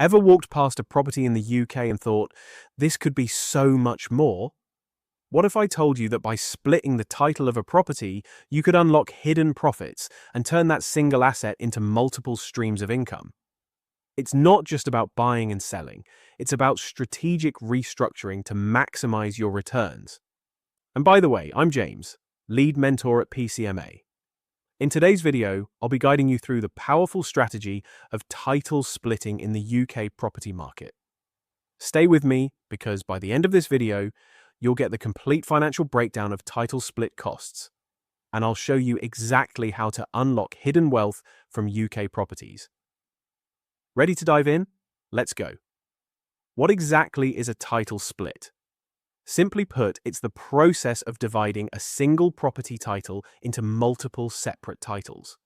Ever walked past a property in the UK and thought, this could be so much more? What if I told you that by splitting the title of a property, you could unlock hidden profits and turn that single asset into multiple streams of income? It's not just about buying and selling, it's about strategic restructuring to maximize your returns. And by the way, I'm James, lead mentor at PCMA. In today's video, I'll be guiding you through the powerful strategy of title splitting in the UK property market. Stay with me because by the end of this video, you'll get the complete financial breakdown of title split costs, and I'll show you exactly how to unlock hidden wealth from UK properties. Ready to dive in? Let's go. What exactly is a title split? Simply put, it's the process of dividing a single property title into multiple separate titles.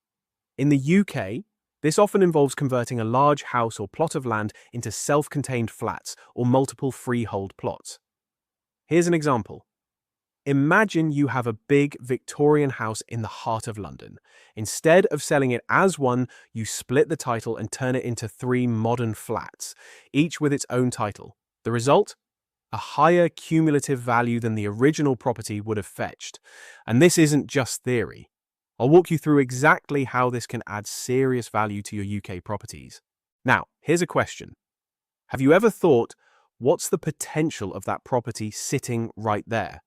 In the UK, this often involves converting a large house or plot of land into self-contained flats or multiple freehold plots. Here's an example. Imagine you have a big Victorian house in the heart of London. Instead of selling it as one, you split the title and turn it into 3 modern flats, each with its own title. The result? A higher cumulative value than the original property would have fetched. And this isn't just theory. I'll walk you through exactly how this can add serious value to your UK properties. Now, here's a question. Have you ever thought, what's the potential of that property sitting right there?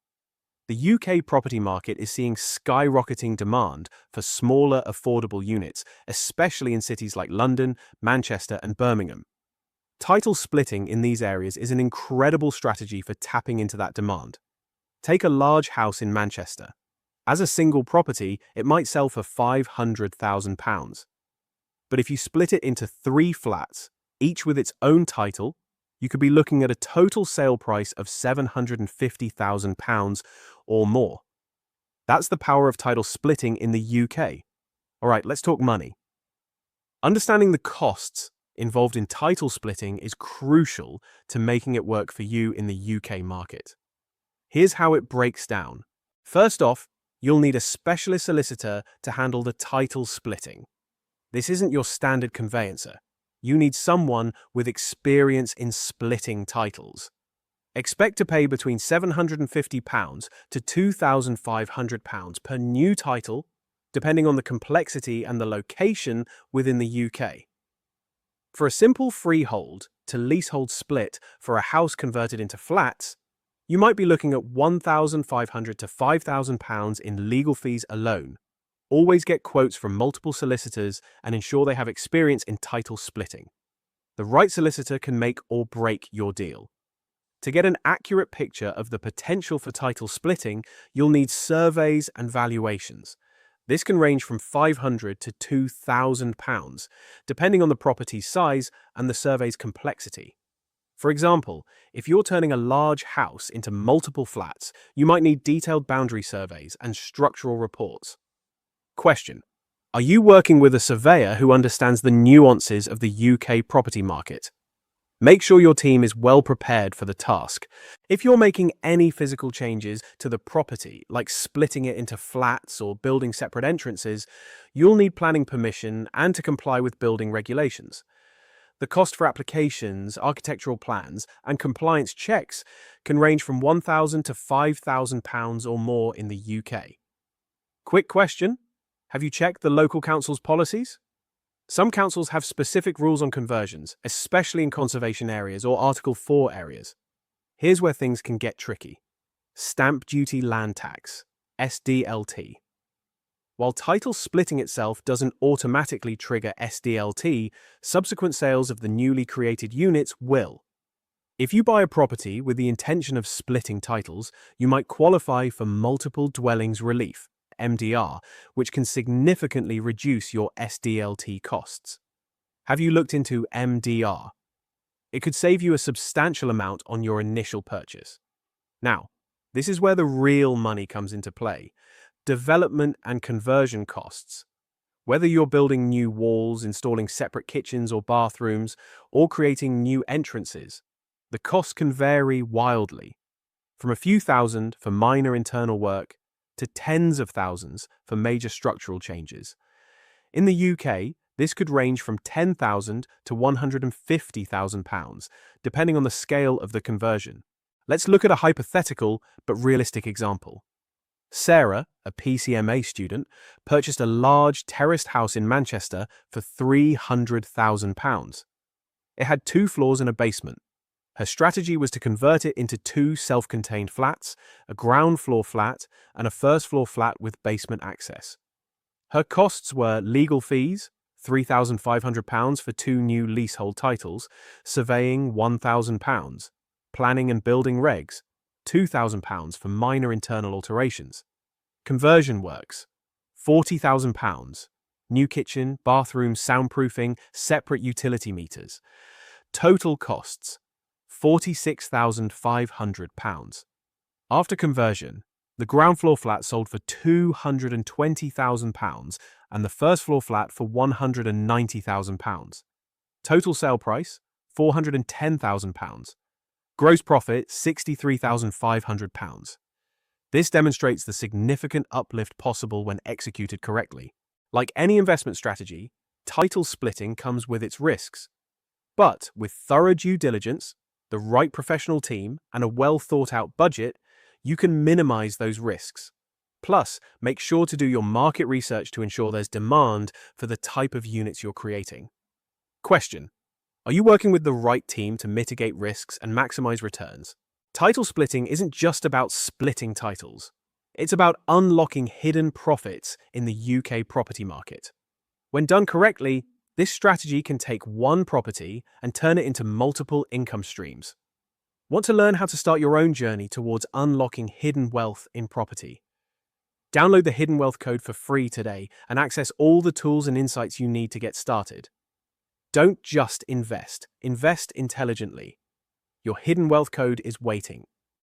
The UK property market is seeing skyrocketing demand for smaller, affordable units, especially in cities like London, Manchester, and Birmingham. Title splitting in these areas is an incredible strategy for tapping into that demand. Take a large house in Manchester. As a single property, it might sell for £500,000. But if you split it into 3 flats, each with its own title, you could be looking at a total sale price of £750,000 or more. That's the power of title splitting in the UK. All right, let's talk money. Understanding the costs involved in title splitting is crucial to making it work for you in the UK market. Here's how it breaks down. First off, you'll need a specialist solicitor to handle the title splitting. This isn't your standard conveyancer. You need someone with experience in splitting titles. Expect to pay between £750 to £2,500 per new title, depending on the complexity and the location within the UK. For a simple freehold to leasehold split for a house converted into flats, you might be looking at £1,500 to £5,000 in legal fees alone. Always get quotes from multiple solicitors and ensure they have experience in title splitting. The right solicitor can make or break your deal. To get an accurate picture of the potential for title splitting, you'll need surveys and valuations. This can range from £500 to £2,000, depending on the property's size and the survey's complexity. For example, if you're turning a large house into multiple flats, you might need detailed boundary surveys and structural reports. Question: are you working with a surveyor who understands the nuances of the UK property market? Make sure your team is well prepared for the task. If you're making any physical changes to the property, like splitting it into flats or building separate entrances, you'll need planning permission and to comply with building regulations. The cost for applications, architectural plans, and compliance checks can range from £1,000 to £5,000 or more in the UK. Quick question: have you checked the local council's policies? Some councils have specific rules on conversions, especially in conservation areas or Article 4 areas. Here's where things can get tricky. Stamp duty land tax, SDLT. While title splitting itself doesn't automatically trigger SDLT, subsequent sales of the newly created units will. If you buy a property with the intention of splitting titles, you might qualify for multiple dwellings relief, MDR, which can significantly reduce your SDLT costs. Have you looked into MDR? It could save you a substantial amount on your initial purchase. Now, this is where the real money comes into play: development and conversion costs. Whether you're building new walls, installing separate kitchens or bathrooms, or creating new entrances, the costs can vary wildly, from a few thousand for minor internal work to tens of thousands for major structural changes. In the UK, This could range from £10,000 to £150,000, depending on the scale of the conversion. Let's look at a hypothetical but realistic example. Sarah, a PCMA student, purchased a large terraced house in Manchester for £300,000. It had 2 floors and a basement. Her strategy was to convert it into 2 self-contained flats, a ground floor flat and a first floor flat with basement access. Her costs were legal fees, £3,500 for 2 new leasehold titles, surveying £1,000, planning and building regs, £2,000 for minor internal alterations. Conversion works, £40,000, new kitchen, bathroom, soundproofing, separate utility meters. Total costs, £46,500. After conversion, the ground floor flat sold for £220,000 and the first floor flat for £190,000. Total sale price, £410,000. Gross profit, £63,500. This demonstrates the significant uplift possible when executed correctly. Like any investment strategy, title splitting comes with its risks. But with thorough due diligence, the right professional team, and a well-thought-out budget, you can minimize those risks. Plus, make sure to do your market research to ensure there's demand for the type of units you're creating. Question: are you working with the right team to mitigate risks and maximize returns? Title splitting isn't just about splitting titles. It's about unlocking hidden profits in the UK property market. When done correctly, this strategy can take one property and turn it into multiple income streams. Want to learn how to start your own journey towards unlocking hidden wealth in property? Download the Hidden Wealth Code for free today and access all the tools and insights you need to get started. Don't just invest. Invest intelligently. Your Hidden Wealth Code is waiting.